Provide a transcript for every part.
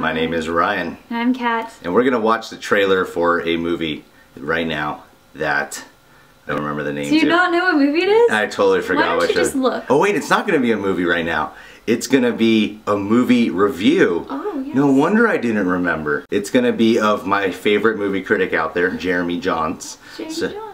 My name is Ryan. And I'm Kat. And we're going to watch the trailer for a movie right now that I don't remember the name. Do you not know what movie it is? I totally forgot. Why don't you just look? Oh wait, it's not going to be a movie right now. It's going to be a movie review. Oh, yes. No wonder I didn't remember. It's going to be of my favorite movie critic out there, Jeremy Jahns.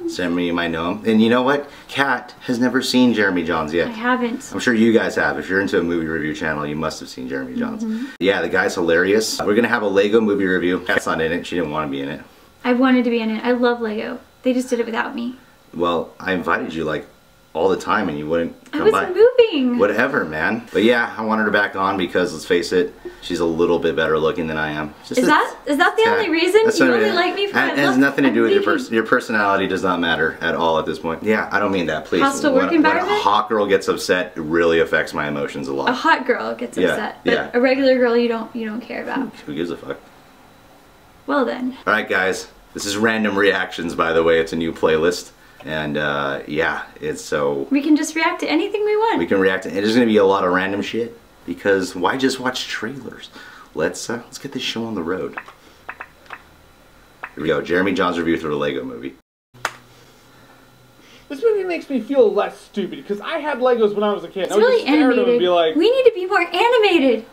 Some of you might know him. And you know what? Kat has never seen Jeremy Jahns yet. I haven't. I'm sure you guys have. If you're into a movie review channel, you must have seen Jeremy Jahns. Yeah, the guy's hilarious. We're going to have a Lego movie review. Kat's not in it. She didn't want to be in it. I wanted to be in it. I love Lego. They just did it without me. Well, I invited you like all the time and you wouldn't come by. I was moving. Whatever, man. But yeah, I wanted her back on because, let's face it, she's a little bit better looking than I am. Is that the only reason? You really like me for my look? It has nothing to do with your personality. Does not matter at all at this point. Yeah, I don't mean that, please. Hostile work environment? When a hot girl gets upset, it really affects my emotions a lot. A hot girl gets upset, but a regular girl you don't care about. Who gives a fuck? Well then. Alright guys, this is Random Reactions, by the way. It's a new playlist. And yeah, it's so... We can just react to anything we want. We can react to... There's going to be a lot of random shit. Because why just watch trailers? Let's get this show on the road. Here we go. Jeremy Jahns review for the Lego movie. This movie makes me feel less stupid because I had Legos when I was a kid. It's really animated. And be like, we need to be more animated.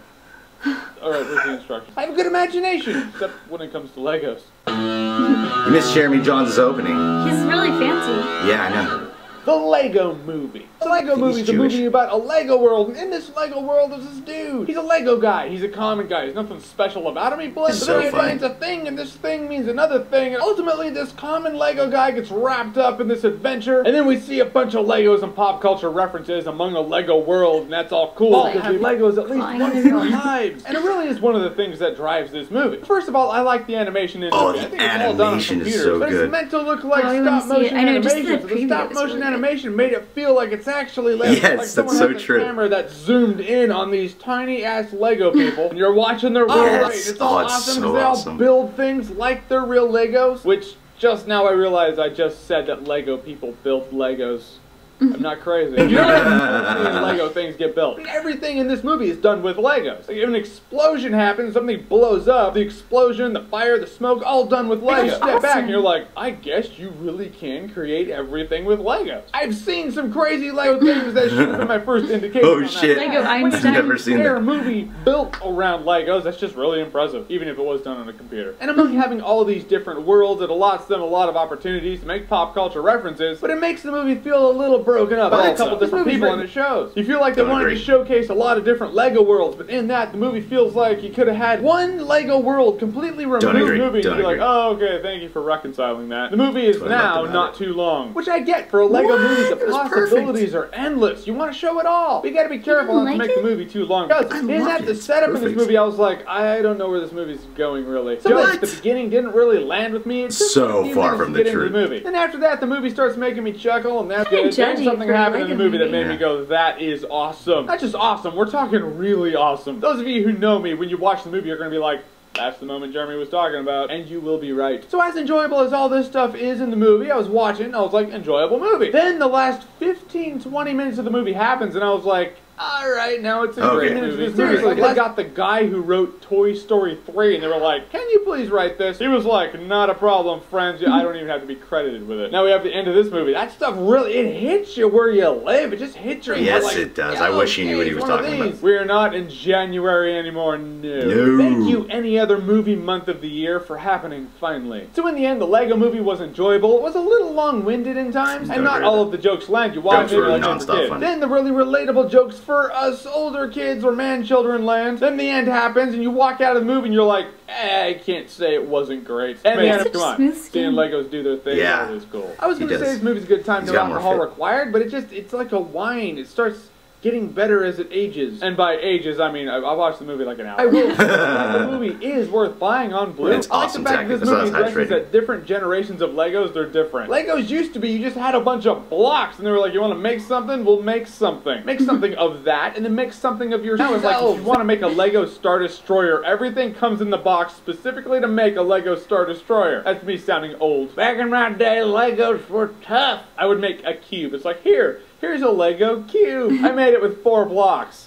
Alright, where's the instructions? I have a good imagination, except when it comes to Legos. You missed Jeremy Jahns' opening. He's really fancy. Yeah, I know. The Lego Movie. The Lego Movie is a movie about a Lego world, and in this Lego world there's this dude. He's a Lego guy. He's a common guy. There's nothing special about him. He blends so in, funny. means a thing, and this thing means another thing, and ultimately this common Lego guy gets wrapped up in this adventure, and then we see a bunch of Legos and pop culture references among a Lego world, and that's all cool, because we have Legos at least once in our lives. And it really is one of the things that drives this movie. First of all, I like the animation in the movie. The animation is so but good. It's meant to look like stop motion animation, so the stop motion animation made it feel like it's actually like, someone has a camera that zoomed in on these tiny ass Lego people, and you're watching their real it's all awesome because they all build things like they're real Legos, which just now I realized I just said that Lego people built Legos. I'm not crazy. You know how Lego things get built. Everything in this movie is done with Legos. Like if an explosion happens, something blows up, the explosion, the fire, the smoke, all done with Legos. You step back and you're like, I guess you really can create everything with Legos. I've seen some crazy Lego things that should have been my first indication. Oh shit. Lego Einstein. I've never seen that. Movie built around Legos, that's just really impressive, even if it was done on a computer. And I'm having all of these different worlds, it allots them a lot of opportunities to make pop culture references, but it makes the movie feel a little broken up by a couple different people in the shows. You feel like they wanted to showcase a lot of different Lego worlds, but in that, the movie feels like you could have had one Lego world completely removed movie, and you'd be like, oh, okay, thank you for reconciling that. The movie is now not too long, which I get for a Lego movie. The possibilities are endless. You want to show it all. But you gotta be careful not to make the movie too long. Because in that, the setup in this movie, I was like, I don't know where this movie's going, really. So at the beginning didn't really land with me. It took so far from the truth. Then after that, the movie starts making me chuckle, and that's good. Then something happened in the movie that made me go, that is awesome. Not just awesome, we're talking really awesome. Those of you who know me, when you watch the movie, you're going to be like, that's the moment Jeremy was talking about, and you will be right. So as enjoyable as all this stuff is in the movie, I was watching, I was like, enjoyable movie. Then the last 15-20 minutes of the movie happens, and I was like, alright, now it's a great movie. Seriously, they got the guy who wrote Toy Story 3, and they were like, can you please write this? He was like, not a problem, friends. I don't even have to be credited with it. Now we have the end of this movie. That stuff really, it hits you where you live. It just hits you. Yes, like, it does. I wish you knew what he was talking about. We're not in January anymore, no. Thank you, any other movie month of the year, for happening finally. So in the end, the Lego movie was enjoyable. It was a little long-winded in times, and not all of the jokes land you. Why maybe like non-stop. Then the really relatable jokes for us older kids or man-children land. Then the end happens, and you walk out of the movie, and you're like, I can't say it wasn't great. And the end, come on, seeing Legos do their thing, that is cool. I was going to say this movie's a good time, no alcohol required, but it's like a wine. It starts getting better as it ages. And by ages, I mean, I watched the movie like an hour. I will say the movie is worth buying on Blu. It's awesome. I like the fact that this movie addresses that different generations of Legos, they're different. Legos used to be, you just had a bunch of blocks, and they were like, you want to make something? We'll make something. Make something of that, and then make something of yourself. Now it's like, if you want to make a Lego Star Destroyer, everything comes in the box specifically to make a Lego Star Destroyer. That's me sounding old. Back in my day, Legos were tough. I would make a cube. It's like, here's a Lego cube. I made it with 4 blocks.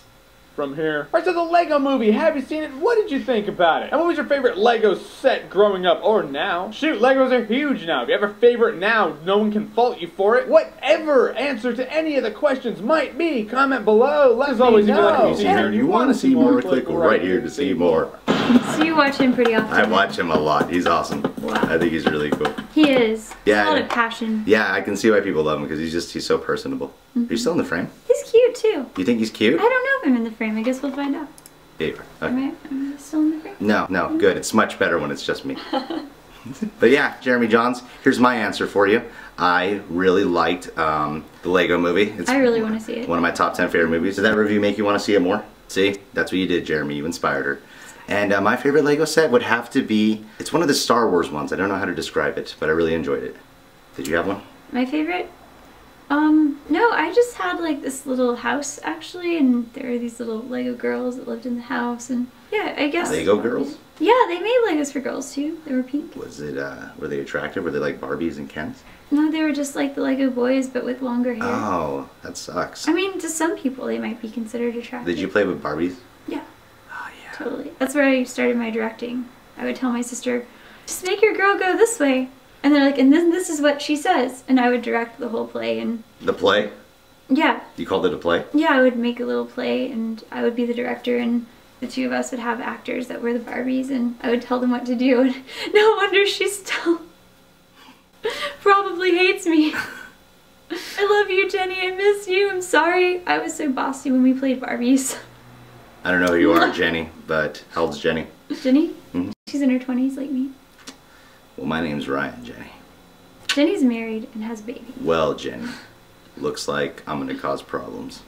from here. Alright, so the Lego movie, have you seen it? What did you think about it? And what was your favorite Lego set growing up or now? Shoot, Legos are huge now. If you have a favorite now, no one can fault you for it. Whatever answer to any of the questions might be, comment below. Let us always know. If you want to see more, click right here to see more. So you watch him pretty often? I watch him a lot. He's awesome. Wow. I think he's really cool. He is. Yeah. A lot of passion. Yeah, I can see why people love him because he's so personable. Are you still in the frame? He's cute too. You think he's cute? I don't know if I'm in the frame. I guess we'll find out. Yeah. Okay. Am I still in the frame? No, good. It's much better when it's just me. But yeah, Jeremy Jahns, here's my answer for you. I really liked the Lego movie. I really want to see it. One of my top 10 favorite movies. Did that review make you want to see it more? See? That's what you did, Jeremy. You inspired her. And my favorite Lego set would have to be, it's one of the Star Wars ones. I don't know how to describe it, but I really enjoyed it. Did you have one? My favorite? No, I just had like this little house actually, and there were these little Lego girls that lived in the house, and yeah, I guess. Lego girls? Yeah, they made Legos for girls too. They were pink. Was it, were they attractive? Were they like Barbies and Kens? No, they were just like the Lego boys, but with longer hair. Oh, that sucks. I mean, to some people they might be considered attractive. Did you play with Barbies? Yeah. Oh, yeah. Totally. That's where I started my directing. I would tell my sister, just make your girl go this way. And they're like, and then this is what she says. And I would direct the whole play. And the play? Yeah. You called it a play? Yeah, I would make a little play and I would be the director and the two of us would have actors that were the Barbies and I would tell them what to do. And no wonder she still probably hates me. I love you, Jenny. I miss you. I'm sorry. I was so bossy when we played Barbies. I don't know who you are, Jenny, but how old's Jenny? Jenny? Mm-hmm. She's in her 20s like me. Well, my name's Ryan, Jenny. Jenny's married and has a baby. Well, Jenny, looks like I'm gonna cause problems.